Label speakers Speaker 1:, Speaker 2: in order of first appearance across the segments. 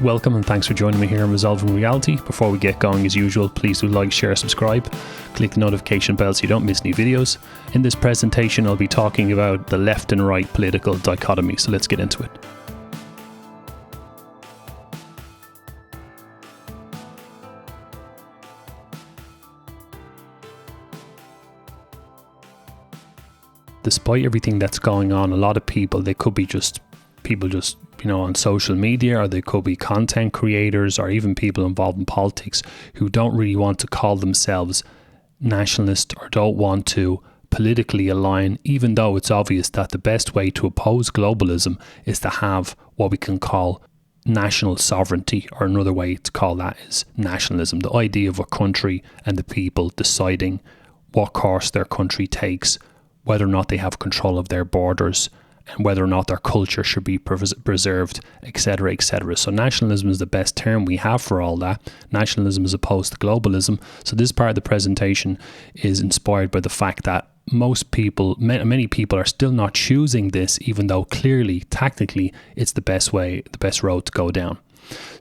Speaker 1: welcome and thanks for joining me here in Resolving Reality. Before we get going, as usual, please do like, share, subscribe. Click the notification bell so you don't miss new videos. In this presentation, I'll be talking about the left and right political dichotomy, so let's get into it. Despite everything that's going on, a lot of people, they could be just people on social media, or they could be content creators, or even people involved in politics who don't really want to call themselves nationalist or don't want to politically align, even though it's obvious that the best way to oppose globalism is to have what we can call national sovereignty, or another way to call that is nationalism, the idea of a country and the people deciding what course their country takes, whether or not they have control of their borders, and whether or not their culture should be preserved, etc., etc. So nationalism is the best term we have for all that. Nationalism as opposed to globalism. So this part of the presentation is inspired by the fact that most people, many people are still not choosing this, even though clearly, tactically, it's the best way, the best road to go down.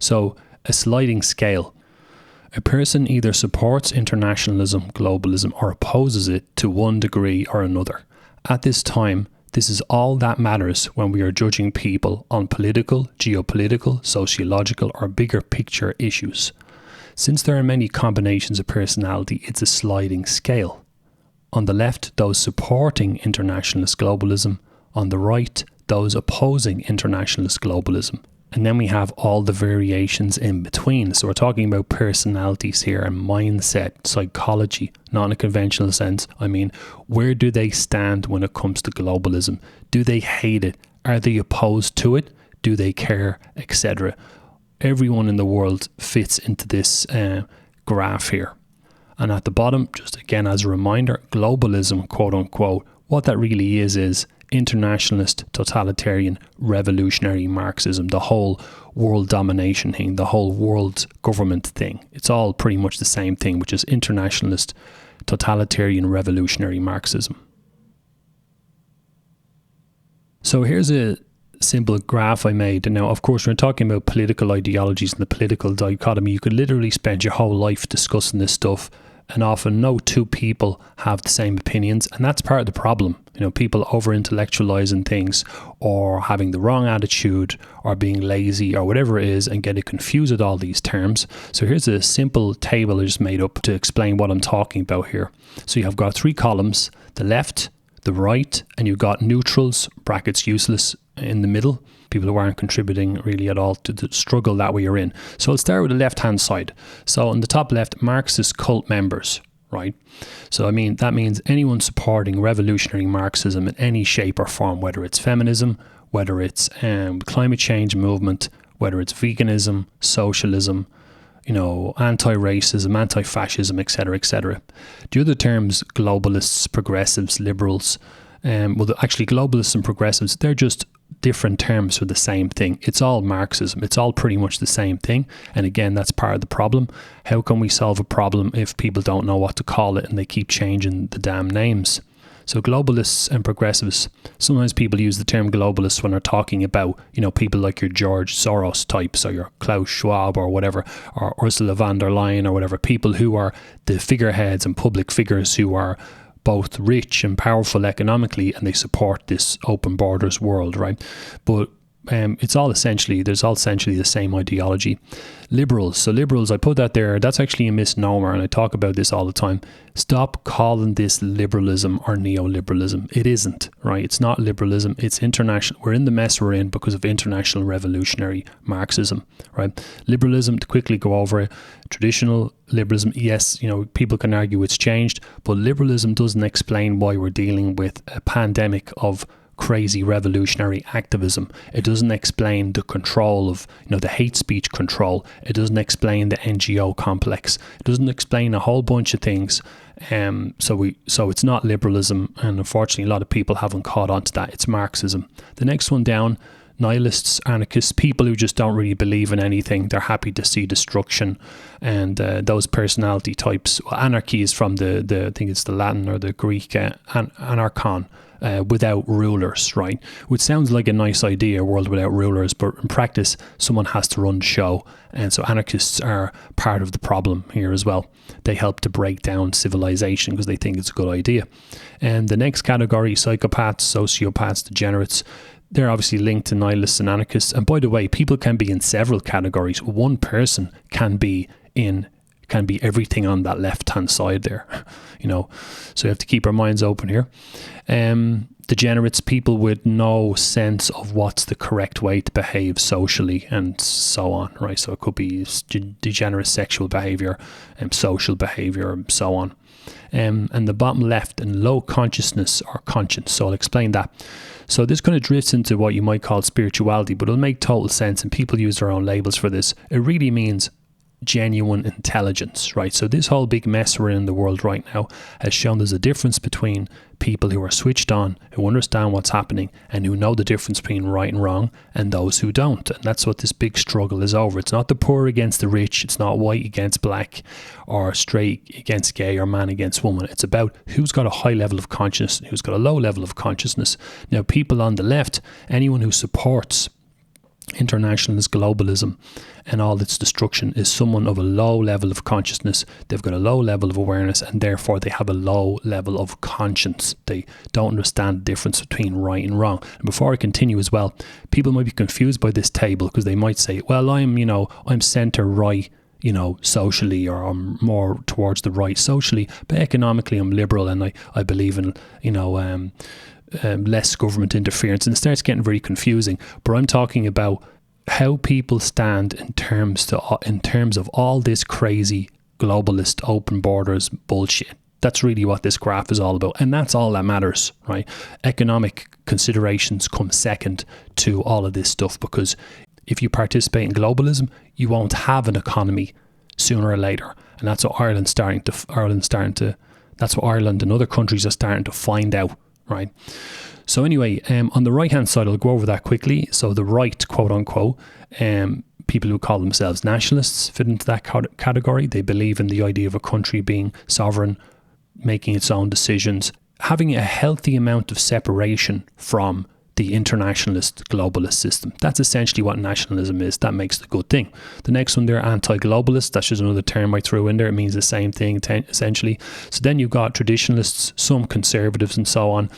Speaker 1: So a sliding scale. A person either supports internationalism, globalism, or opposes it to one degree or another. At this time, this is all that matters when we are judging people on political, geopolitical, sociological, or bigger picture issues. Since there are many combinations of personality, it's a sliding scale. On the left, those supporting internationalist globalism. On the right, those opposing internationalist globalism. And then we have all the variations in between. So we're talking about personalities here and mindset, psychology, not in a conventional sense. I mean, where do they stand when it comes to globalism? Do they hate it? Are they opposed to it? Do they care? Etc. Everyone in the world fits into this graph here. And at the bottom, just again as a reminder, globalism, quote unquote, what that really is internationalist, totalitarian, revolutionary Marxism, the whole world domination thing, the whole world government thing. It's all pretty much the same thing, which is internationalist, totalitarian, revolutionary Marxism. So here's a simple graph I made. And now, of course, when we're talking about political ideologies and the political dichotomy, you could literally spend your whole life discussing this stuff, and often no two people have the same opinions, and that's part of the problem. People over-intellectualizing things, or having the wrong attitude, or being lazy, or whatever it is, and getting confused with all these terms. So here's a simple table I just made up to explain what I'm talking about here. So you have got three columns: the left, the right, and you've got neutrals, brackets useless, in the middle, people who aren't contributing really at all to the struggle that we are in. So I'll start with the left-hand side. So on the top left, Marxist cult members, right? So that means anyone supporting revolutionary Marxism in any shape or form, whether it's feminism, whether it's climate change movement, whether it's veganism, socialism, anti-racism, anti-fascism, etc., etc. The other terms, globalists, progressives, liberals, actually globalists and progressives, they're just different terms for the same thing. It's all Marxism. It's all pretty much the same thing. And again, that's part of the problem. How can we solve a problem if people don't know what to call it and they keep changing the damn names? So globalists and progressives, sometimes people use the term globalists when they're talking about, people like your George Soros types, or your Klaus Schwab or whatever, or Ursula von der Leyen or whatever, people who are the figureheads and public figures who are both rich and powerful economically, and they support this open borders world, right? But there's all essentially the same ideology. Liberals, so liberals, I put that there, that's actually a misnomer, and I talk about this all the time. Stop calling this liberalism or neoliberalism. It isn't, right? It's not liberalism, it's international. We're in the mess we're in because of international revolutionary Marxism, right? Liberalism, to quickly go over it, traditional liberalism, yes, people can argue it's changed, but liberalism doesn't explain why we're dealing with a pandemic of crazy revolutionary activism. It doesn't explain the control of, the hate speech control. It doesn't explain the NGO complex. It doesn't explain a whole bunch of things. So it's not liberalism, and unfortunately a lot of people haven't caught on to that. It's Marxism. The next one down, nihilists, anarchists, people who just don't really believe in anything. They're happy to see destruction. And those personality types, well, anarchy is from the I think it's the Latin or the Greek anarchon, without rulers, right? Which sounds like a nice idea, a world without rulers, but in practice, someone has to run the show. And so anarchists are part of the problem here as well. They help to break down civilization because they think it's a good idea. And the next category, psychopaths, sociopaths, degenerates, they're obviously linked to nihilists and anarchists. And by the way, people can be in several categories. One person can be everything on that left-hand side there, so you have to keep our minds open here. Degenerates, people with no sense of what's the correct way to behave socially and so on, right? So it could be degenerate sexual behavior and social behavior and so on. And the bottom left, and low consciousness or conscience. So I'll explain that. So this kind of drifts into what you might call spirituality, but it'll make total sense, and people use their own labels for this. It really means genuine intelligence, right? So this whole big mess we're in the world right now has shown there's a difference between people who are switched on, who understand what's happening and who know the difference between right and wrong, and those who don't. And that's what this big struggle is over. It's not the poor against the rich. It's not white against black or straight against gay or man against woman. It's about who's got a high level of consciousness and who's got a low level of consciousness. Now, people on the left, anyone who supports internationalist globalism and all its destruction is someone of a low level of consciousness. They've got a low level of awareness, and therefore they have a low level of conscience. They don't understand the difference between right and wrong. And before I continue as well, people might be confused by this table because they might say, well, I'm centre right, socially, or I'm more towards the right socially, but economically I'm liberal and I believe in, less government interference, and it starts getting very confusing. But I'm talking about how people stand in terms of all this crazy globalist open borders bullshit. That's really what this graph is all about, and that's all that matters, right? Economic considerations come second to all of this stuff, because if you participate in globalism, you won't have an economy sooner or later, and that's what that's what Ireland and other countries are starting to find out. Right. So anyway, on the right-hand side, I'll go over that quickly. So the right, quote unquote, people who call themselves nationalists fit into that category. They believe in the idea of a country being sovereign, making its own decisions, having a healthy amount of separation from the internationalist globalist system. That's essentially what nationalism is. That makes the good thing. The next one, they're anti-globalist. That's just another term I threw in there. It means the same thing essentially. So then you've got traditionalists, some conservatives and so on.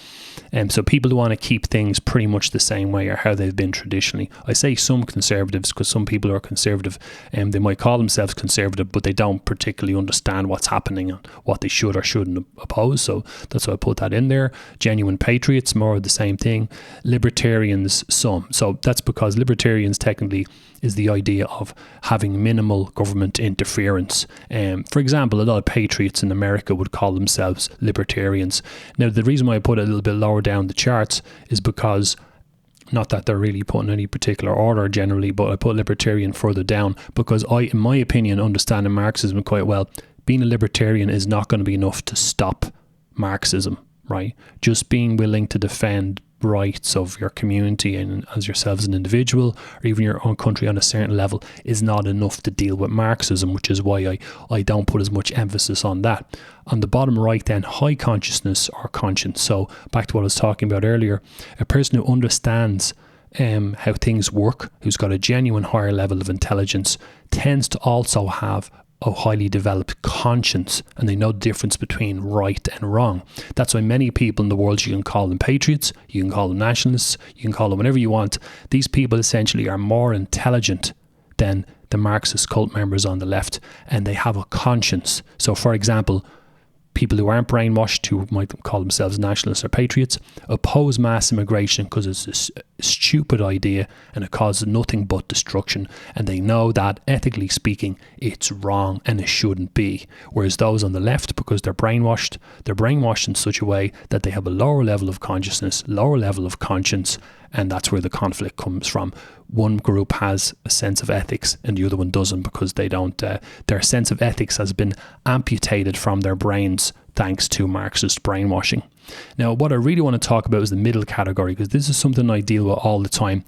Speaker 1: So people who want to keep things pretty much the same way or how they've been traditionally. I say some conservatives because some people who are conservative, they might call themselves conservative, but they don't particularly understand what's happening and what they should or shouldn't oppose. So that's why I put that in there. Genuine patriots, more of the same thing. Libertarians, some. So that's because libertarians technically is the idea of having minimal government interference. For example, a lot of patriots in America would call themselves libertarians. Now, the reason why I put it a little bit lower down the charts is because, not that they're really put in any particular order generally, but I put libertarian further down because I, in my opinion, understanding Marxism quite well, being a libertarian is not going to be enough to stop Marxism, right? Just being willing to defend rights of your community and as yourself as an individual or even your own country on a certain level is not enough to deal with Marxism, which is why I don't put as much emphasis on that. On the bottom right then, high consciousness or conscience. So back to what I was talking about earlier, a person who understands how things work, who's got a genuine higher level of intelligence, tends to also have a highly developed conscience, and they know the difference between right and wrong. That's why many people in the world, you can call them patriots, you can call them nationalists, you can call them whatever you want. These people essentially are more intelligent than the Marxist cult members on the left, and they have a conscience. So for example, people who aren't brainwashed, who might call themselves nationalists or patriots, oppose mass immigration because it's a stupid idea and it causes nothing but destruction. And they know that, ethically speaking, it's wrong and it shouldn't be. Whereas those on the left, because they're brainwashed in such a way that they have a lower level of consciousness, lower level of conscience, and that's where the conflict comes from. One group has a sense of ethics and the other one doesn't, because they don't. Their sense of ethics has been amputated from their brains thanks to Marxist brainwashing. Now, what I really want to talk about is the middle category, because this is something I deal with all the time.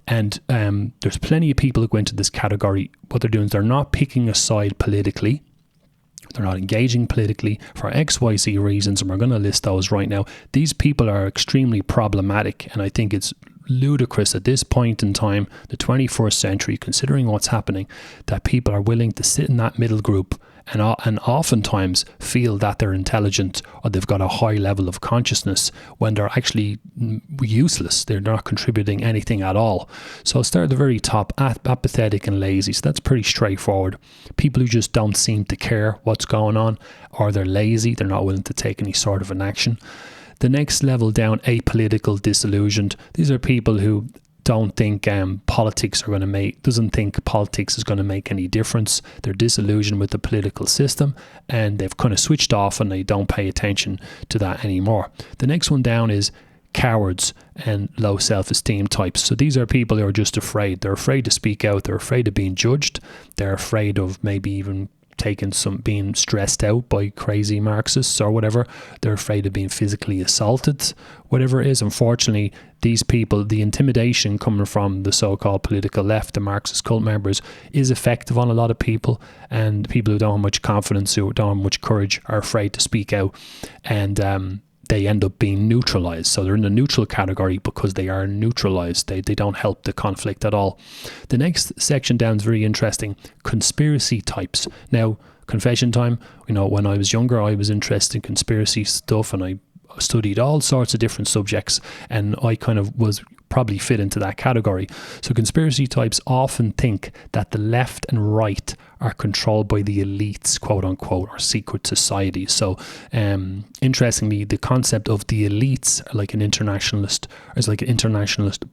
Speaker 1: And there's plenty of people who go into this category. What they're doing is they're not picking a side politically. They're not engaging politically for XYZ reasons, and we're going to list those right now. These people are extremely problematic, and I think it's ludicrous at this point in time, the 21st century, considering what's happening, that people are willing to sit in that middle group and oftentimes feel that they're intelligent or they've got a high level of consciousness when they're actually useless. They're not contributing anything at all. So start at the very top, apathetic and lazy. So that's pretty straightforward. People who just don't seem to care what's going on, or they're lazy, they're not willing to take any sort of an action. The next level down, apolitical, disillusioned. These are people who don't think politics doesn't think politics is going to make any difference. They're disillusioned with the political system, and they've kind of switched off and they don't pay attention to that anymore. The next one down is cowards and low self-esteem types. So these are people who are just afraid. They're afraid to speak out. They're afraid of being judged. They're afraid of maybe even being stressed out by crazy Marxists or whatever. They're afraid of being physically assaulted, whatever it is. Unfortunately, these people, the intimidation coming from the so-called political left, the Marxist cult members, is effective on a lot of people, and people who don't have much confidence, who don't have much courage, are afraid to speak out, and they end up being neutralized. So they're in the neutral category because they are neutralized. They don't help the conflict at all. The next section down is very interesting. Conspiracy types. Now, confession time. When I was younger, I was interested in conspiracy stuff, and I studied all sorts of different subjects, and I kind of was probably fit into that category. So conspiracy types often think that the left and right are controlled by the elites, quote unquote, or secret societies. So interestingly, the concept of the elites are like an internationalist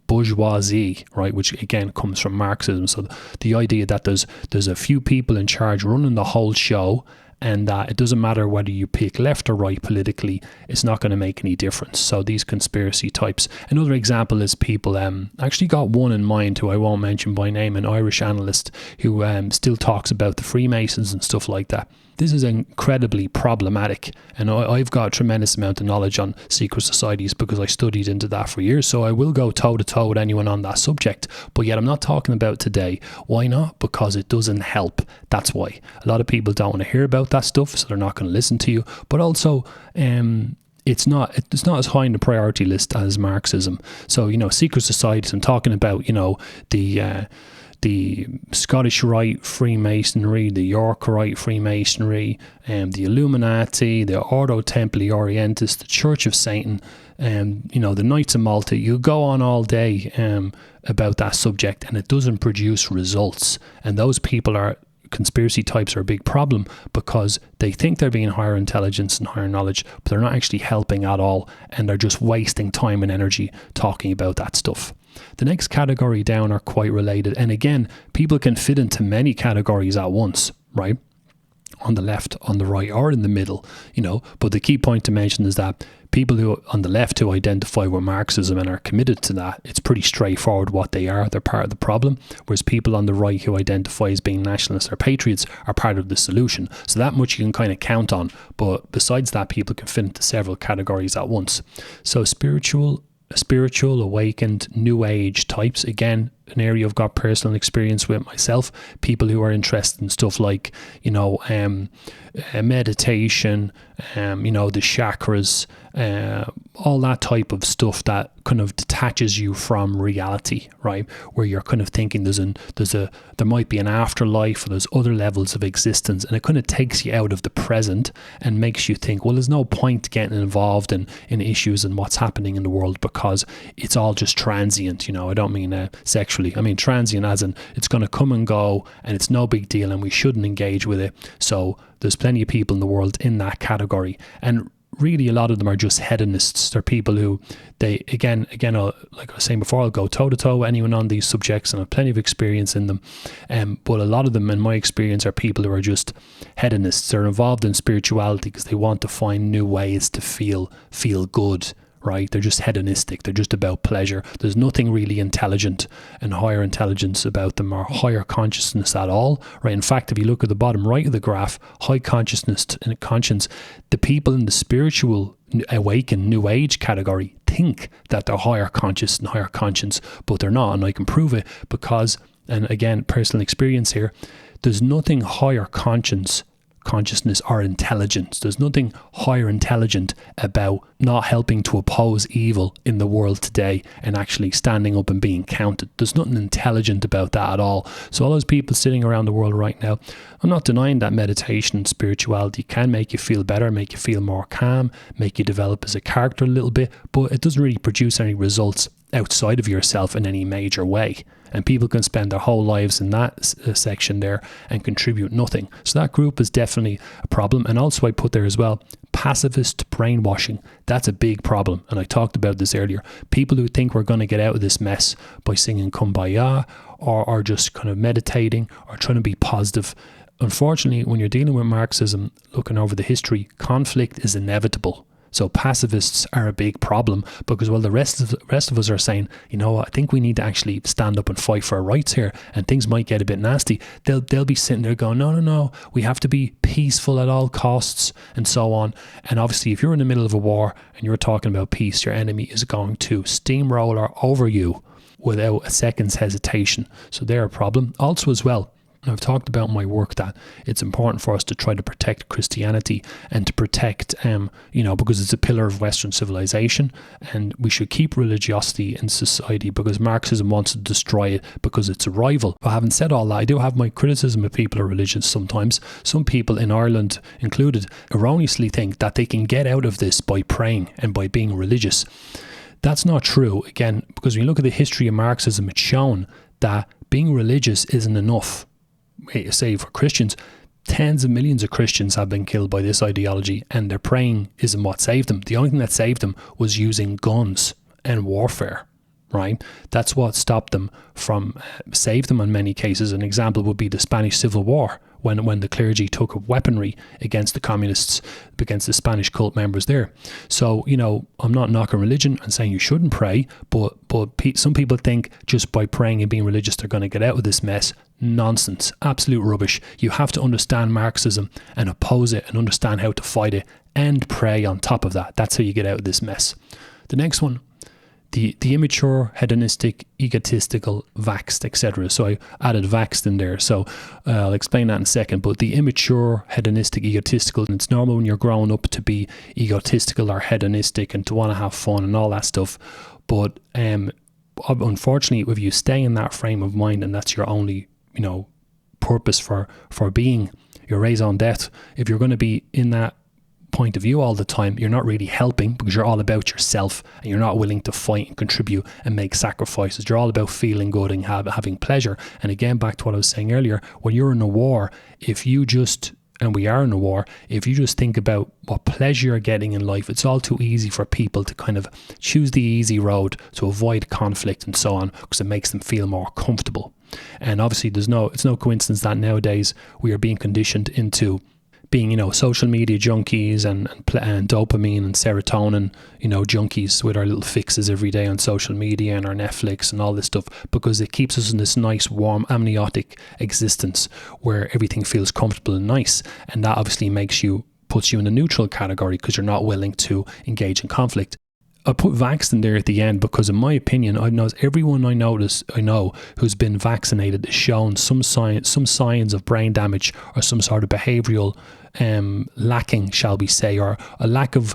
Speaker 1: bourgeoisie, right, which again comes from Marxism. So the idea that there's a few people in charge running the whole show, and that it doesn't matter whether you pick left or right politically, it's not going to make any difference. So these conspiracy types. Another example is people, actually got one in mind who I won't mention by name, an Irish analyst who still talks about the Freemasons and stuff like that. This is incredibly problematic, and I've got a tremendous amount of knowledge on secret societies because I studied into that for years, so I will go toe-to-toe with anyone on that subject, but yet I'm not talking about it today. Why not? Because it doesn't help. That's why. A lot of people don't want to hear about that stuff, so they're not going to listen to you, but also it's not as high on the priority list as Marxism. So, secret societies, I'm talking about, the Scottish Rite Freemasonry, the York Rite Freemasonry, the Illuminati, the Ordo Templi Orientis, the Church of Satan, the Knights of Malta. You go on all day about that subject, and it doesn't produce results. And those conspiracy types are a big problem because they think they're being higher intelligence and higher knowledge, but they're not actually helping at all, and they're just wasting time and energy talking about that stuff. The next category down are quite related, and again, people can fit into many categories at once, right? On the left, on the right, or in the middle, but the key point to mention is that people who on the left who identify with Marxism and are committed to that, it's pretty straightforward what they are. They're part of the problem, whereas people on the right who identify as being nationalists or patriots are part of the solution. So that much you can kind of count on, but besides that, people can fit into several categories at once. So spiritual, awakened, new age types, again, an area I've got personal experience with myself. People who are interested in stuff like, meditation, the chakras, all that type of stuff that kind of detaches you from reality, right? Where you're kind of thinking there might be an afterlife, or there's other levels of existence, and it kind of takes you out of the present and makes you think, well, there's no point getting involved in issues and what's happening in the world because it's all just transient. I don't mean sexually. I mean transient as in it's going to come and go, and it's no big deal, and we shouldn't engage with it. So there's plenty of people in the world in that category, and really a lot of them are just hedonists. They're people who they again like I was saying before, I'll go toe to toe with anyone on these subjects and I have plenty of experience in them, but a lot of them in my experience are people who are just hedonists. They're involved in spirituality because they want to find new ways to feel good, right? They're just hedonistic. They're just about pleasure. There's nothing really intelligent and higher intelligence about them or higher consciousness at all, right? In fact, if you look at the bottom right of the graph, high consciousness and conscience, the people in the spiritual awakened new age category think that they're higher conscious and higher conscience, but they're not. And I can prove it because, and again, personal experience here, there's nothing higher consciousness or intelligence. There's nothing higher intelligent about not helping to oppose evil in the world today and actually standing up and being counted. There's nothing intelligent about that at all. So all those people sitting around the world right now, I'm not denying that meditation and spirituality can make you feel better, make you feel more calm, make you develop as a character a little bit, but it doesn't really produce any results outside of yourself in any major way. And people can spend their whole lives in that section there and contribute nothing. So that group is definitely a problem. And also I put there as well, pacifist brainwashing. That's a big problem. And I talked about this earlier. People who think we're going to get out of this mess by singing Kumbaya or just kind of meditating or trying to be positive. Unfortunately, when you're dealing with Marxism, looking over the history, conflict is inevitable. So pacifists are a big problem because, well, the rest of us are saying, you know what, I think we need to actually stand up and fight for our rights here, and things might get a bit nasty. They'll be sitting there going, no, we have to be peaceful at all costs and so on. And obviously, if you're in the middle of a war and you're talking about peace, your enemy is going to steamroller over you without a second's hesitation. So they're a problem. Also as well, I've talked about in my work that it's important for us to try to protect Christianity and to protect, because it's a pillar of Western civilization, and we should keep religiosity in society because Marxism wants to destroy it because it's a rival. But having said all that, I do have my criticism of people of religion sometimes. Some people in Ireland included erroneously think that they can get out of this by praying and by being religious. That's not true, again, because when you look at the history of Marxism, it's shown that being religious isn't enough. Say for Christians, tens of millions of Christians have been killed by this ideology, and their praying isn't what saved them. The only thing that saved them was using guns and warfare, right? That's what stopped them from, saved them in many cases. An example would be the Spanish Civil War, when the clergy took up weaponry against the communists, against the Spanish cult members there. So, I'm not knocking religion and saying you shouldn't pray, but some people think just by praying and being religious they're going to get out of this mess. Nonsense. Absolute rubbish. You have to understand Marxism and oppose it and understand how to fight it and pray on top of that. That's how you get out of this mess. The next one, the immature, hedonistic, egotistical, vaxxed, etc. So I added vaxxed in there. So I'll explain that in a second. But the immature, hedonistic, egotistical, and it's normal when you're growing up to be egotistical or hedonistic and to want to have fun and all that stuff. But unfortunately, if you stay in that frame of mind and that's your only, purpose for being, your raison d'etre, if you're going to be in that point of view all the time, you're not really helping because you're all about yourself and you're not willing to fight and contribute and make sacrifices. You're all about feeling good and having pleasure. And again, back to what I was saying earlier, when you're in a war, and we are in a war, if you just think about what pleasure you're getting in life, it's all too easy for people to kind of choose the easy road to avoid conflict and so on because it makes them feel more comfortable. And obviously it's no coincidence that nowadays we are being conditioned into being, social media junkies and dopamine and serotonin, junkies with our little fixes every day on social media and our Netflix and all this stuff, because it keeps us in this nice, warm, amniotic existence where everything feels comfortable and nice. And that obviously puts you in the neutral category because you're not willing to engage in conflict. I put vaxxed in there at the end because, in my opinion, I know everyone I know who's been vaccinated has shown some signs of brain damage or some sort of behavioural lacking, shall we say, or a lack of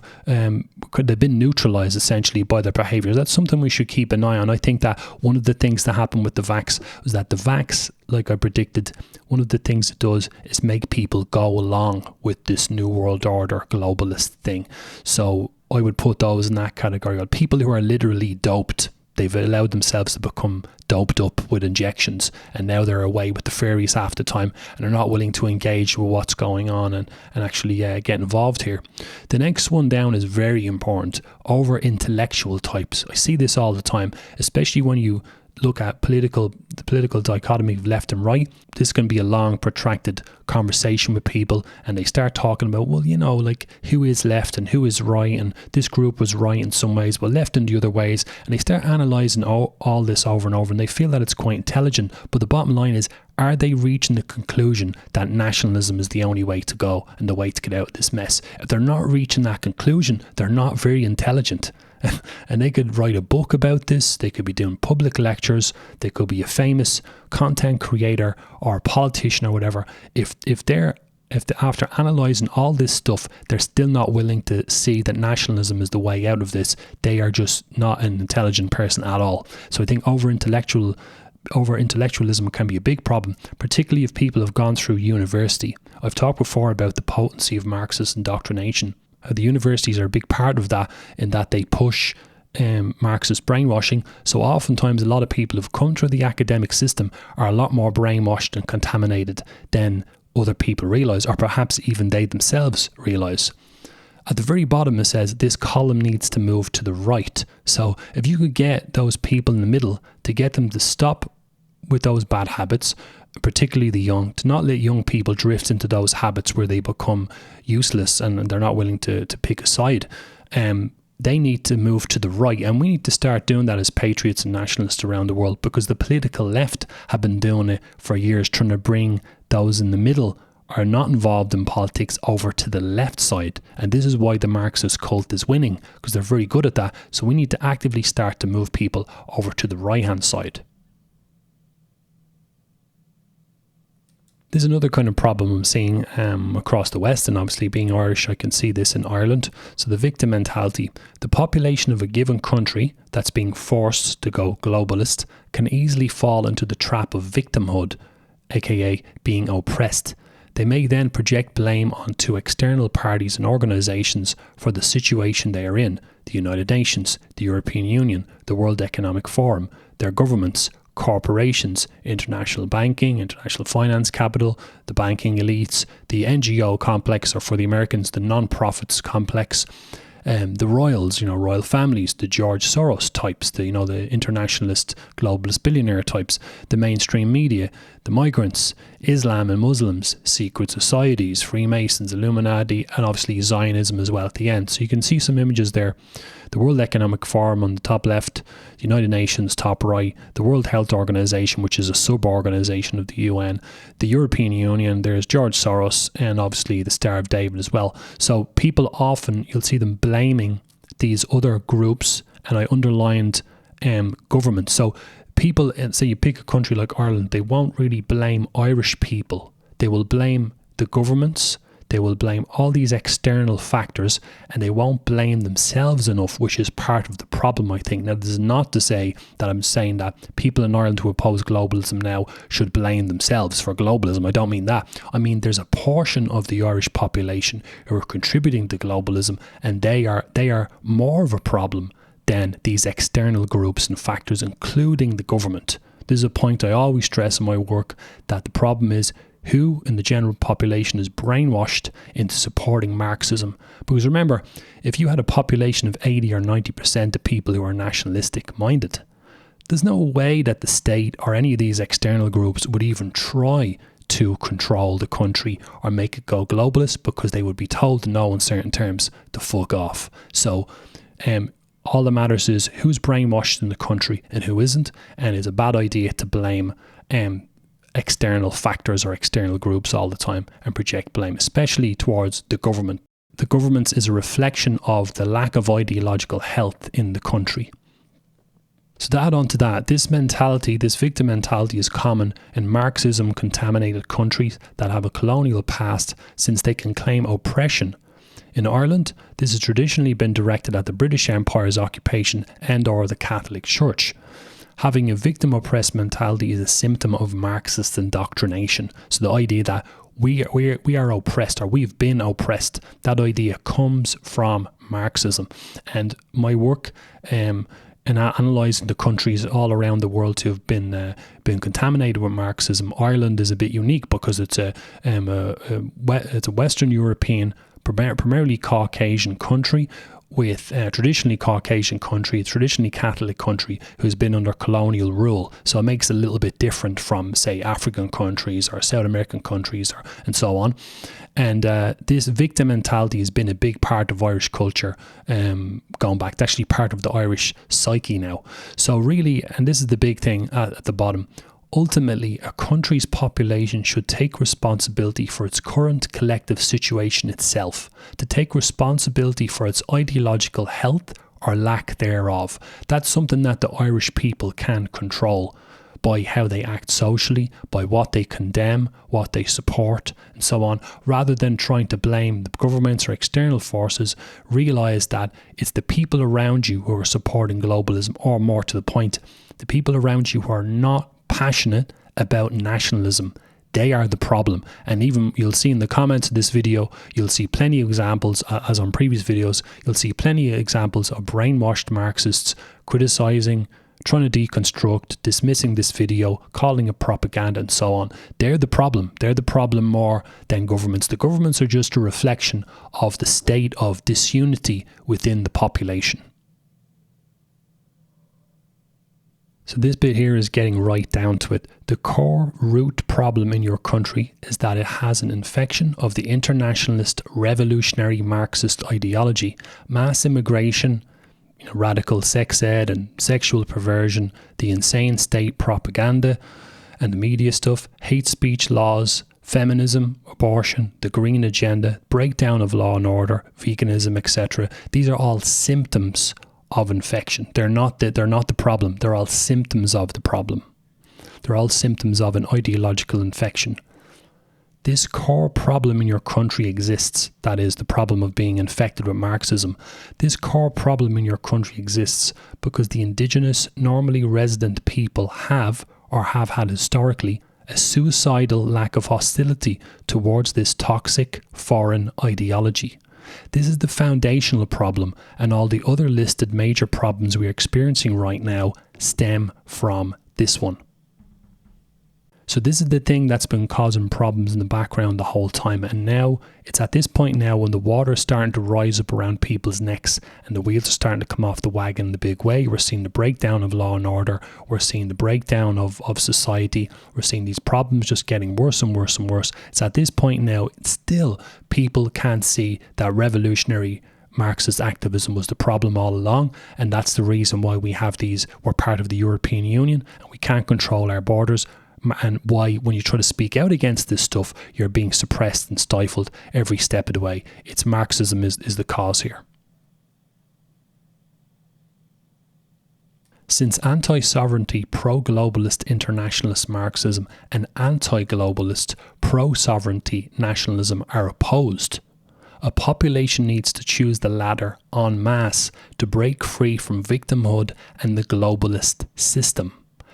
Speaker 1: could have been neutralised essentially by their behaviours. That's something we should keep an eye on. I think that one of the things that happened with the vax was that the vax, like I predicted, one of the things it does is make people go along with this new world order globalist thing. So I would put those in that category. People who are literally doped, they've allowed themselves to become doped up with injections, and now they're away with the fairies half the time and are not willing to engage with what's going on and actually get involved here. The next one down is very important. Over intellectual types. I see this all the time, especially when you look at the political dichotomy of left and right, this can be a long, protracted conversation with people, and they start talking about, well, you know, like, who is left and who is right, and this group was right in some ways, but left in the other ways, and they start analysing all this over and over, and they feel that it's quite intelligent. But the bottom line is, are they reaching the conclusion that nationalism is the only way to go and the way to get out of this mess? If they're not reaching that conclusion, they're not very intelligent. And they could write a book about this, they could be doing public lectures, they could be a famous content creator or a politician or whatever. If after analysing all this stuff, they're still not willing to see that nationalism is the way out of this, they are just not an intelligent person at all. So I think over-intellectualism can be a big problem, particularly if people have gone through university. I've talked before about the potency of Marxist indoctrination. The universities are a big part of that, in that they push Marxist brainwashing. So oftentimes a lot of people who've come through the academic system are a lot more brainwashed and contaminated than other people realise, or perhaps even they themselves realise. At the very bottom it says this column needs to move to the right. So if you could get those people in the middle to get them to stop with those bad habits, particularly the young, to not let young people drift into those habits where they become useless and they're not willing to pick a side, they need to move to the right. And we need to start doing that as patriots and nationalists around the world, because the political left have been doing it for years, trying to bring those in the middle are not involved in politics over to the left side. And this is why the Marxist cult is winning, because they're very good at that. So we need to actively start to move people over to the right hand side. There's another kind of problem I'm seeing across the West, and obviously being Irish, I can see this in Ireland. So the victim mentality. The population of a given country that's being forced to go globalist can easily fall into the trap of victimhood, aka being oppressed. They may then project blame onto external parties and organisations for the situation they are in: the United Nations, the European Union, the World Economic Forum, their governments, corporations, international banking, international finance capital, the banking elites, the NGO complex, or for the Americans, the non-profits complex, the royals, royal families, the George Soros types, the internationalist globalist billionaire types, the mainstream media, the migrants, Islam and Muslims, secret societies, Freemasons, Illuminati, and obviously Zionism as well at the end. So you can see some images there. The World Economic Forum on the top left, the United Nations top right, the World Health Organization, which is a sub-organization of the UN, the European Union, there's George Soros, and obviously the Star of David as well. So people often, you'll see them blaming these other groups, and I underlined government. So people, say you pick a country like Ireland, they won't really blame Irish people. They will blame the governments. They will blame all these external factors, and they won't blame themselves enough, which is part of the problem, I think. Now, this is not to say that I'm saying that people in Ireland who oppose globalism now should blame themselves for globalism. I don't mean that. I mean, there's a portion of the Irish population who are contributing to globalism, and they are more of a problem than these external groups and factors, including the government. This is a point I always stress in my work, that the problem is who in the general population is brainwashed into supporting Marxism. Because remember, if you had a population of 80 or 90% of people who are nationalistic minded, there's no way that the state or any of these external groups would even try to control the country or make it go globalist, because they would be told no in certain terms to fuck off. So all that matters is who's brainwashed in the country and who isn't, and it's a bad idea to blame external factors or external groups all the time and project blame, especially towards the government. The government is a reflection of the lack of ideological health in the country. So to add on to that, this mentality, this victim mentality, is common in Marxism contaminated countries that have a colonial past, since they can claim oppression. In Ireland, this has traditionally been directed at the British Empire's occupation and or the Catholic Church. Having a victim-oppressed mentality is a symptom of Marxist indoctrination. So the idea that we are oppressed, or we've been oppressed, that idea comes from Marxism. And my work in analysing the countries all around the world who have been contaminated with Marxism, Ireland is a bit unique because it's a Western European, primarily Caucasian country. with a traditionally Caucasian country, a traditionally Catholic country who's been under colonial rule. So it makes it a little bit different from, say, African countries or South American countries and so on. And this victim mentality has been a big part of Irish culture going back. It's actually part of the Irish psyche now. So really, and this is the big thing at the bottom, ultimately, a country's population should take responsibility for its current collective situation itself, to take responsibility for its ideological health or lack thereof. That's something that the Irish people can control by how they act socially, by what they condemn, what they support, and so on. Rather than trying to blame the governments or external forces, realise that it's the people around you who are supporting globalism, or more to the point, the people around you who are not passionate about nationalism. They are the problem. And even you'll see in the comments of this video, you'll see plenty of examples, as on previous videos, you'll see plenty of examples of brainwashed Marxists criticising, trying to deconstruct, dismissing this video, calling it propaganda and so on. They're the problem. They're the problem more than governments. The governments are just a reflection of the state of disunity within the population. So this bit here is getting right down to it. The core root problem in your country is that it has an infection of the internationalist revolutionary Marxist ideology. Mass immigration, radical sex ed and sexual perversion, the insane state propaganda and the media stuff, hate speech laws, feminism, abortion, the green agenda, breakdown of law and order, veganism, etc. These are all symptoms of infection. They're not the problem. They're all symptoms of the problem. They're all symptoms of an ideological infection. This core problem in your country exists. That is the problem of being infected with Marxism. This core problem in your country exists because the indigenous, normally resident people have, or have had historically, a suicidal lack of hostility towards this toxic foreign ideology. This is the foundational problem, and all the other listed major problems we are experiencing right now stem from this one. So this is the thing that's been causing problems in the background the whole time, and now it's at this point now when the water is starting to rise up around people's necks and the wheels are starting to come off the wagon in the big way. We're seeing the breakdown of law and order, we're seeing the breakdown of society, we're seeing these problems just getting worse and worse and worse. It's at this point now, still people can't see that revolutionary Marxist activism was the problem all along, and that's the reason why we're part of the European Union and we can't control our borders. And why, when you try to speak out against this stuff, you're being suppressed and stifled every step of the way. It's Marxism is the cause here. Since anti-sovereignty, pro-globalist internationalist Marxism and anti-globalist pro-sovereignty nationalism are opposed, a population needs to choose the latter en masse to break free from victimhood and the globalist system.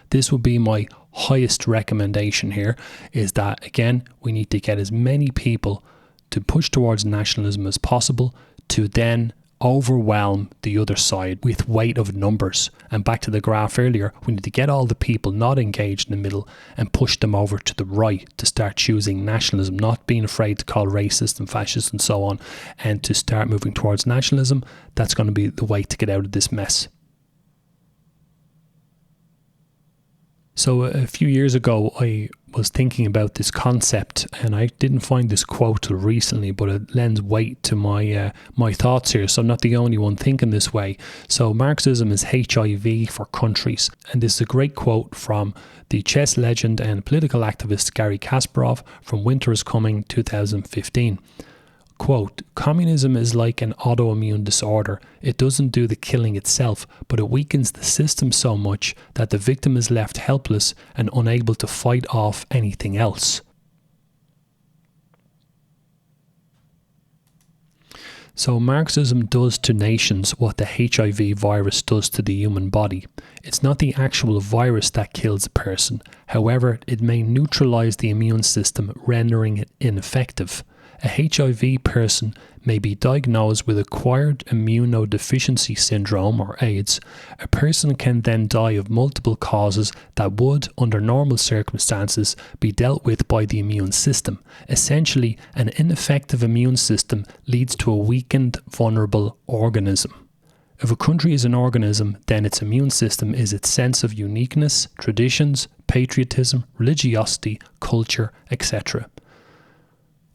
Speaker 1: This would be my highest recommendation here, is that, again, we need to get as many people to push towards nationalism as possible to then overwhelm the other side with weight of numbers. And back to the graph earlier, we need to get all the people not engaged in the middle and push them over to the right to start choosing nationalism, not being afraid to call racist and fascist and so on, and to start moving towards nationalism. That's going to be the way to get out of this mess. So a few years ago, I was thinking about this concept, and I didn't find this quote till recently, but it lends weight to my thoughts here. So I'm not the only one thinking this way. So Marxism is HIV for countries, and this is a great quote from the chess legend and political activist Garry Kasparov from Winter is Coming 2015. Quote, communism is like an autoimmune disorder. It doesn't do the killing itself, but it weakens the system so much that the victim is left helpless and unable to fight off anything else. So Marxism does to nations what the HIV virus does to the human body. It's not the actual virus that kills a person. However, it may neutralize the immune system, rendering it ineffective. a HIV person may be diagnosed with acquired immunodeficiency syndrome or AIDS. A person can then die of multiple causes that would, under normal circumstances, be dealt with by the immune system. Essentially, an ineffective immune system leads to a weakened, vulnerable organism. If a country is an organism, then its immune system is its sense of uniqueness, traditions, patriotism, religiosity, culture, etc.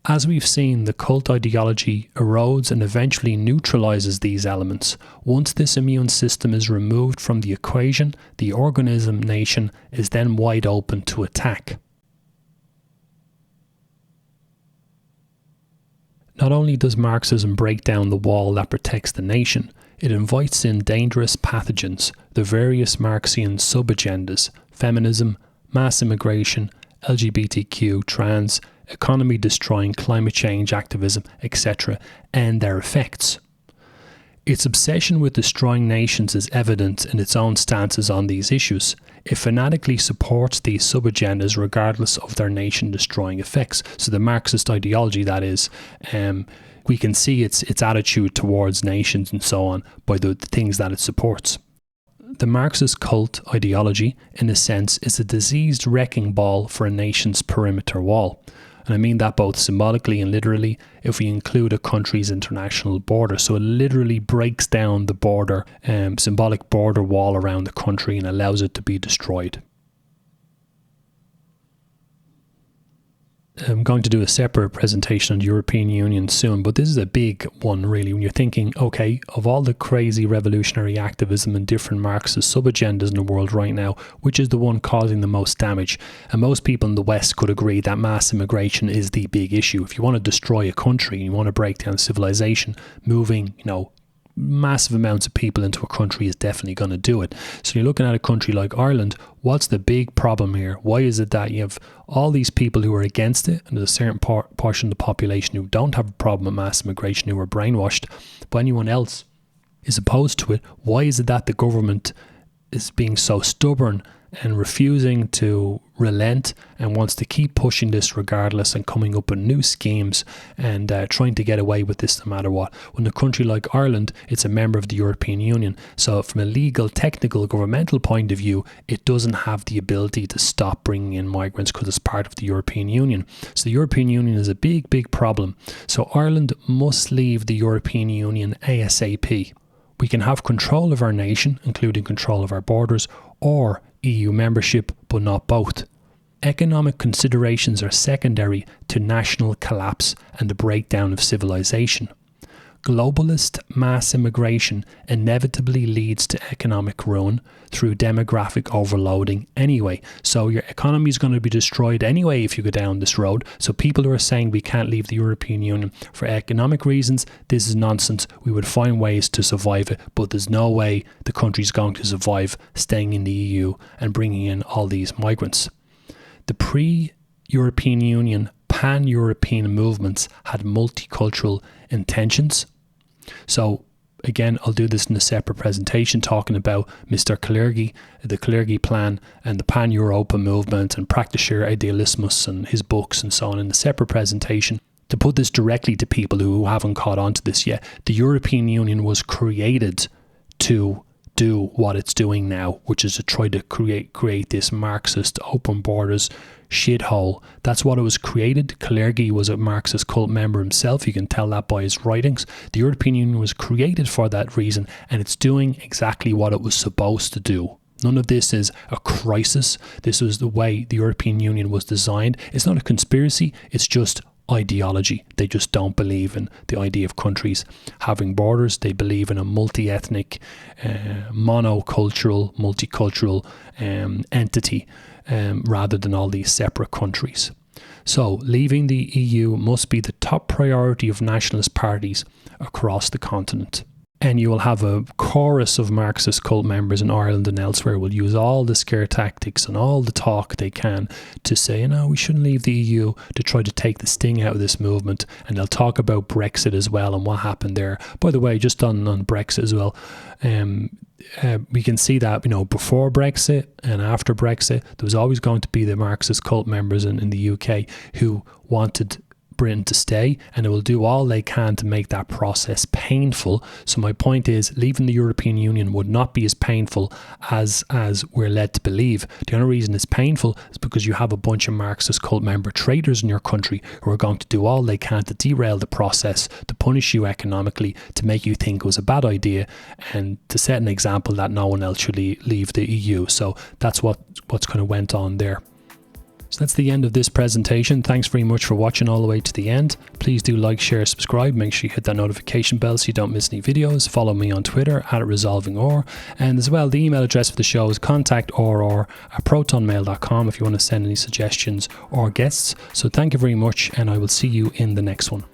Speaker 1: As we've seen, the cult ideology erodes and eventually neutralizes these elements. Once this immune system is removed from the equation, the organism nation is then wide open to attack. Not only does Marxism break down the wall that protects the nation, it invites in dangerous pathogens, the various Marxian sub-agendas, feminism, mass immigration, LGBTQ, trans, economy-destroying climate change activism, etc., and their effects. Its obsession with destroying nations is evident in its own stances on these issues. It fanatically supports these sub-agendas regardless of their nation-destroying effects. So the Marxist ideology, that is, we can see its attitude towards nations and so on by the things that it supports. The Marxist cult ideology, in a sense, is a diseased wrecking ball for a nation's perimeter wall. And I mean that both symbolically and literally if we include a country's international border. So it literally breaks down the border, symbolic border wall around the country and allows it to be destroyed. I'm going to do a separate presentation on the European Union soon, but this is a big one really when you're thinking, okay, of all the crazy revolutionary activism and different Marxist sub-agendas in the world right now, which is the one causing the most damage? And most people in the West could agree that mass immigration is the big issue. If you want to destroy a country and you want to break down civilization, moving, massive amounts of people into a country is definitely going to do it. So you're looking at a country like Ireland. What's the big problem here? Why is it that you have all these people who are against it, and there's a certain portion of the population who don't have a problem with mass immigration, who are brainwashed, but anyone else is opposed to it? Why is it that the government is being so stubborn and refusing to relent and wants to keep pushing this regardless and coming up with new schemes and trying to get away with this no matter what? When a country like Ireland, it's a member of the European Union, so from a legal, technical, governmental point of view, it doesn't have the ability to stop bringing in migrants because it's part of the European Union. So the European Union is a big, big problem. So Ireland must leave the European Union ASAP. We can have control of our nation, including control of our borders, or EU membership, but not both. Economic considerations are secondary to national collapse and the breakdown of civilization. Globalist mass immigration inevitably leads to economic ruin through demographic overloading anyway. So your economy is going to be destroyed anyway if you go down this road. So people who are saying we can't leave the European Union for economic reasons, this is nonsense. We would find ways to survive it, but there's no way the country's going to survive staying in the EU and bringing in all these migrants. The pre-European Union pan-European movements had multicultural intentions. So again, I'll do this in a separate presentation talking about Mr. Kalergi, the Kalergi Plan and the Pan-Europa movement and Praktischer Idealismus and his books and so on in a separate presentation. To put this directly to people who haven't caught on to this yet, the European Union was created to do what it's doing now, which is to try to create this Marxist open borders shithole. That's what it was created. Kalergi was a Marxist cult member himself. You can tell that by his writings. The European Union was created for that reason, and it's doing exactly what it was supposed to do. None of this is a crisis. This was the way the European Union was designed. It's not a conspiracy. It's just ideology. They just don't believe in the idea of countries having borders. They believe in a multi-ethnic, monocultural, multicultural entity rather than all these separate countries. So leaving the EU must be the top priority of nationalist parties across the continent. And you will have a chorus of Marxist cult members in Ireland and elsewhere will use all the scare tactics and all the talk they can to say, we shouldn't leave the EU, to try to take the sting out of this movement. And they'll talk about Brexit as well and what happened there. By the way, just on Brexit as well, we can see that, before Brexit and after Brexit, there was always going to be the Marxist cult members in the UK who wanted Britain to stay, and it will do all they can to make that process painful. So my point is, leaving the European Union would not be as painful as we're led to believe. The only reason it's painful is because you have a bunch of Marxist cult member traitors in your country who are going to do all they can to derail the process, to punish you economically, to make you think it was a bad idea, and to set an example that no one else should leave the EU. So that's what's kind of went on there. So that's the end of this presentation. Thanks very much for watching all the way to the end. Please do like, share, subscribe. Make sure you hit that notification bell so you don't miss any videos. Follow me on Twitter @resolvingor. And as well, the email address for the show is contact@protonmail.com if you want to send any suggestions or guests. So thank you very much, and I will see you in the next one.